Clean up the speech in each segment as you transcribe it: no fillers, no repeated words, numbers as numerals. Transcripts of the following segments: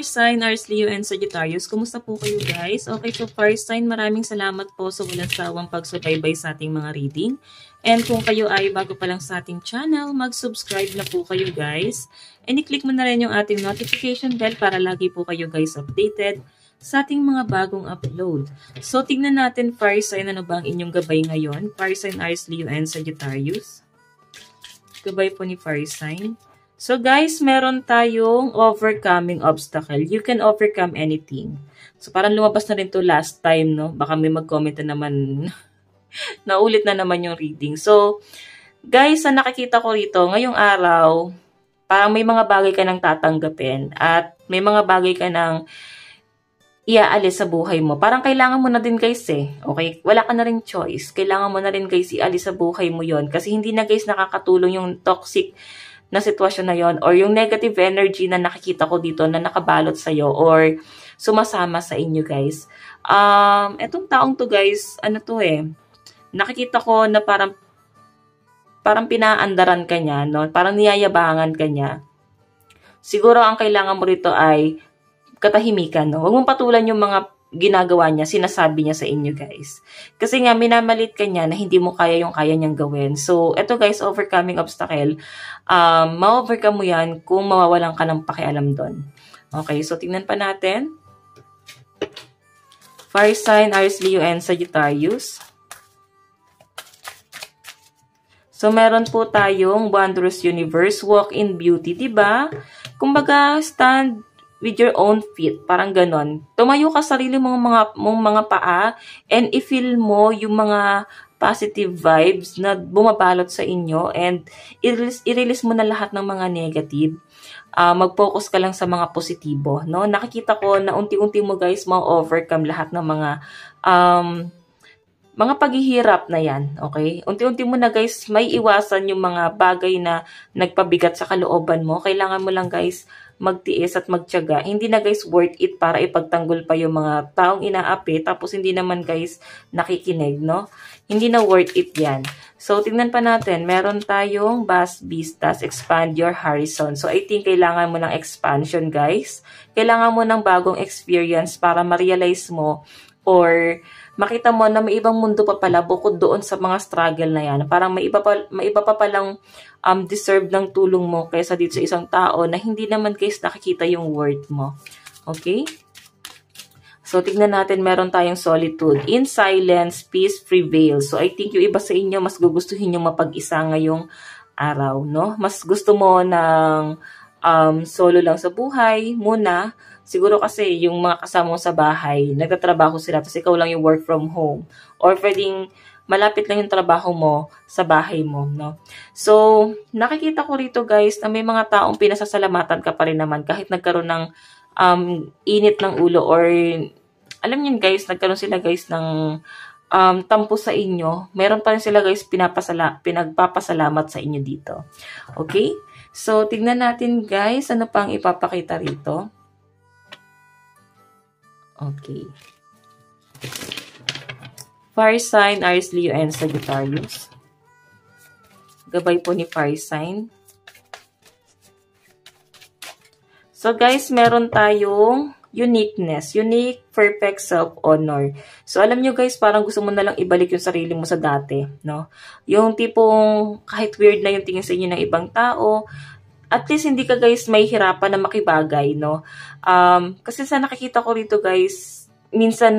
sign, Aries, Leo, and Sagittarius. Kumusta po kayo guys? Okay, so fire sign, maraming salamat po sa walang sawang pagsubaybay sa ating mga reading. And kung kayo ay bago pa lang sa ating channel, mag-subscribe na po kayo guys. And i-click mo na rin yung ating notification bell para lagi po kayo guys updated sa ating mga bagong upload. So tignan natin fire sign, ano ba ang inyong gabay ngayon? Fire sign, Aries, Leo, and Sagittarius. Gabay po ni fire sign. So guys, meron tayong overcoming obstacle. You can overcome anything. So parang lumabas na rin to last time, no? Baka may mag-comment na naman. Naulit na naman yung reading. So guys, ang nakikita ko rito, ngayong araw, parang may mga bagay ka nang tatanggapin. At may mga bagay ka nang iaalis sa buhay mo. Parang kailangan mo na din guys eh. Okay? Wala ka na rin choice. Kailangan mo na rin guys ialis sa buhay mo yon. Kasi hindi na guys nakakatulong yung toxic na sitwasyon na yon or yung negative energy na nakikita ko dito na nakabalot sa'yo or sumasama sa inyo guys. Etong taong to guys, ano to eh, nakikita ko na parang pinaandaran ka niya, no? Parang niyayabangan ka niya. Siguro ang kailangan mo rito ay katahimikan, no? Huwag mong patulan yung mga ginagawa niya, sinasabi niya sa inyo guys. Kasi nga, minamalit ka niya na hindi mo kaya yung kaya niyang gawin. So, eto guys, overcoming obstacle. Ma-overcome mo yan kung mawawalan ka ng pakialam doon. Okay, so tingnan pa natin. Fire sign, Aries, Leo, and Sagittarius. So, meron po tayong Wondrous Universe, Walk in Beauty, diba? Kumbaga, stand with your own feet, parang ganon. Tumayo ka sarili mong mga paa and i-feel mo yung mga positive vibes na bumabalot sa inyo and i-release mo na lahat ng mga negative. Mag-focus ka lang sa mga positibo, no? Nakikita ko na unti-unti mo guys ma-overcome lahat ng mga paghihirap na yan, okay? Unti-unti mo na guys may iwasan yung mga bagay na nagpabigat sa kalooban mo. Kailangan mo lang guys magtiis at magtiyaga. Hindi na guys worth it para ipagtanggol pa yung mga taong inaapi tapos hindi naman guys nakikinig, no? Hindi na worth it yan. So, tingnan pa natin. Meron tayong Vast Vistas, Expand Your Horizon. So, I think kailangan mo ng expansion guys. Kailangan mo ng bagong experience para ma-realize mo or makita mo na may ibang mundo pa pala bukod doon sa mga struggle na yan. Parang may iba pa palang deserve ng tulong mo kaysa dito sa isang tao na hindi naman guys nakikita yung worth mo. Okay? So, tignan natin, meron tayong solitude. In silence, peace prevails. So, I think yung iba sa inyo, mas gugustuhin yung mapag-isa ngayong araw, no? Mas gusto mo ng solo lang sa buhay muna. Siguro kasi yung mga kasama mo sa bahay, nagtatrabaho sila, tapos ikaw lang yung work from home. Or pwedeng malapit lang yung trabaho mo sa bahay mo, no? So, nakikita ko rito guys na may mga taong pinasasalamatan ka pa rin naman kahit nagkaroon ng init ng ulo or alam niyo guys, nagkaroon sila guys ng tampo sa inyo. Meron pa rin sila guys pinagpapasalamat sa inyo dito. Okay? So, tignan natin guys, ano pang ipapakita rito. Okay. Fire sign, Aries, Leo, and Sagittarius. Gabay po ni fire sign. So guys, meron tayong uniqueness, unique, perfect self-honor. So alam nyo guys, parang gusto mo na lang ibalik yung sarili mo sa dati, no? Yung tipong kahit weird na yung tingin sa inyo ng ibang tao, at least hindi ka guys may hirapan na makibagay, no? Kasi sa nakikita ko rito guys, minsan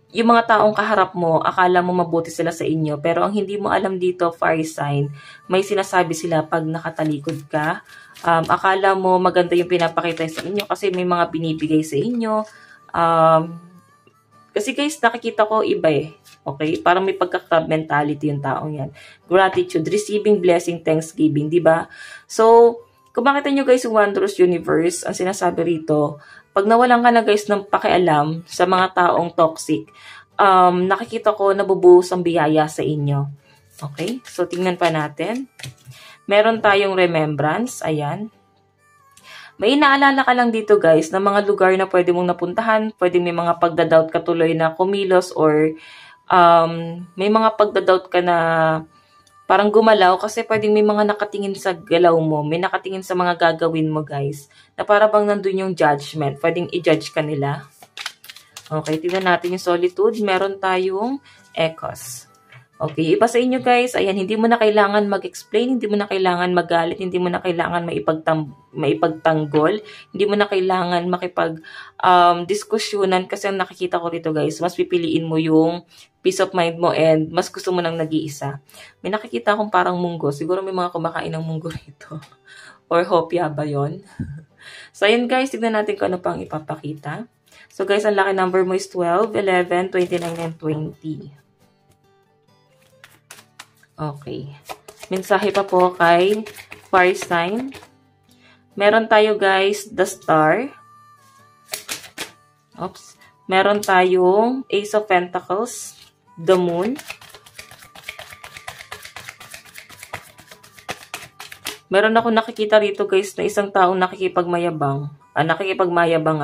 yung mga taong kaharap mo, akala mo mabuti sila sa inyo. Pero ang hindi mo alam dito, fire sign, may sinasabi sila pag nakatalikod ka. Akala mo maganda yung pinapakita sa inyo kasi may mga binibigay sa inyo. Kasi guys, nakikita ko iba eh. Okay? Parang may pagka-club mentality yung taong yan. Gratitude, receiving blessing, thanksgiving, di ba? So, kung makita nyo guys yung Wondrous Universe, ang sinasabi rito, pag nawalan ka na guys ng pakialam sa mga taong toxic, nakikita ko nabubuhos ang biyaya sa inyo. Okay? So, tingnan pa natin. Meron tayong remembrance. Ayan. May inaalala ka lang dito guys na mga lugar na pwede mong napuntahan, pwede may mga pagdadoubt ka tuloy na kumilos or may mga pagdadoubt ka na parang gumalaw kasi pwedeng may mga nakatingin sa galaw mo, may nakatingin sa mga gagawin mo, guys, na para bang nandun yung judgment. Pwedeng i-judge ka nila. Okay, tignan natin yung solitude. Meron tayong echoes. Okay, iba sa inyo, guys. Ayan, hindi mo na kailangan mag-explain, hindi mo na kailangan magalit, hindi mo na kailangan maipagtanggol, hindi mo na kailangan diskusyonan kasi ang nakikita ko rito, guys, mas pipiliin mo yung peace of mind mo and mas gusto mo nang nag-iisa. May nakikita akong parang munggo. Siguro may mga kumakain ng munggo rito. Or hopya ba yun? So, ayan, guys, tignan natin kung ano pang ipapakita. So, guys, ang lucky number mo is 12, 11, 29, and 20. Okay. Mensahe pa po kay fire sign. Meron tayo, guys, the star. Oops. Meron tayong Ace of Pentacles, the moon. Meron ako nakikita rito, guys, na isang taong nakikipagmayabangan.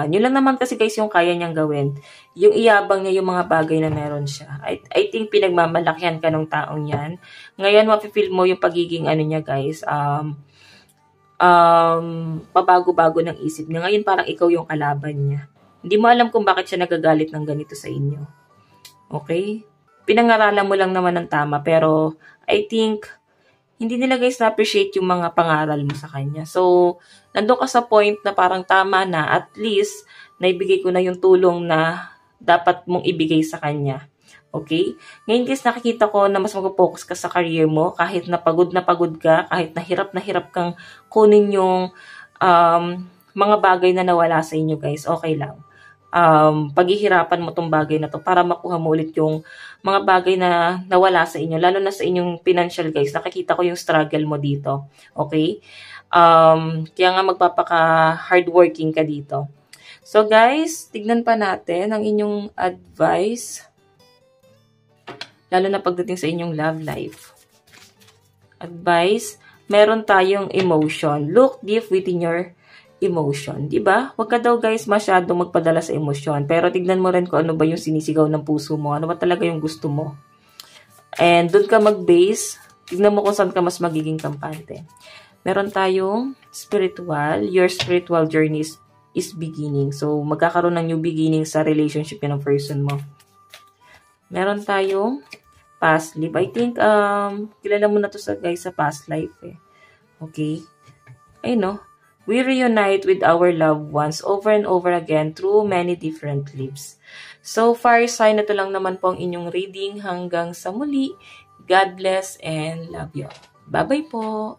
Yun lang naman kasi, guys, yung kaya niyang gawin. Yung iyabang niya yung mga bagay na meron siya. I think pinagmamalakihan ka ng taong yan. Ngayon, mapifeel mo yung pagiging niya, guys, pabago-bago ng isip niya. Ngayon, parang ikaw yung kalaban niya. Hindi mo alam kung bakit siya nagagalit ng ganito sa inyo. Okay? Pinangaralan mo lang naman ng tama, pero I think hindi nila, guys, na-appreciate yung mga pangaral mo sa kanya. So, nandun ka sa point na parang tama na, at least, naibigay ko na yung tulong na dapat mong ibigay sa kanya. Okay? Ngayon, guys, nakikita ko na mas mag-focus ka sa career mo, kahit na pagod ka, kahit na hirap kang kunin yung mga bagay na nawala sa inyo, guys, okay lang. Paghihirapan mo tong bagay na to para makuha mo ulit yung mga bagay na nawala sa inyo, lalo na sa inyong financial, guys. Nakikita ko yung struggle mo dito. Okay? Kaya nga magpapaka-hardworking ka dito. So, guys, tignan pa natin ang inyong advice, lalo na pagdating sa inyong love life. Advice, meron tayong emotion. Look deep within your emotion, di ba? Huwag ka daw, guys, masyadong magpadala sa emosyon. Pero tignan mo rin kung ano ba yung sinisigaw ng puso mo. Ano ba talaga yung gusto mo. And doon ka mag-base. Tignan mo kung saan ka mas magiging kampante. Meron tayong spiritual. Your spiritual journey is beginning. So, magkakaroon ng new beginning sa relationship ng person mo. Meron tayong past life. I think, kilala mo na to guys sa past life eh. Okay? Ay no. We reunite with our loved ones over and over again through many different lives. So, fire sign, na to lang naman po ang inyong reading. Hanggang sa muli. God bless and love you. Bye-bye po.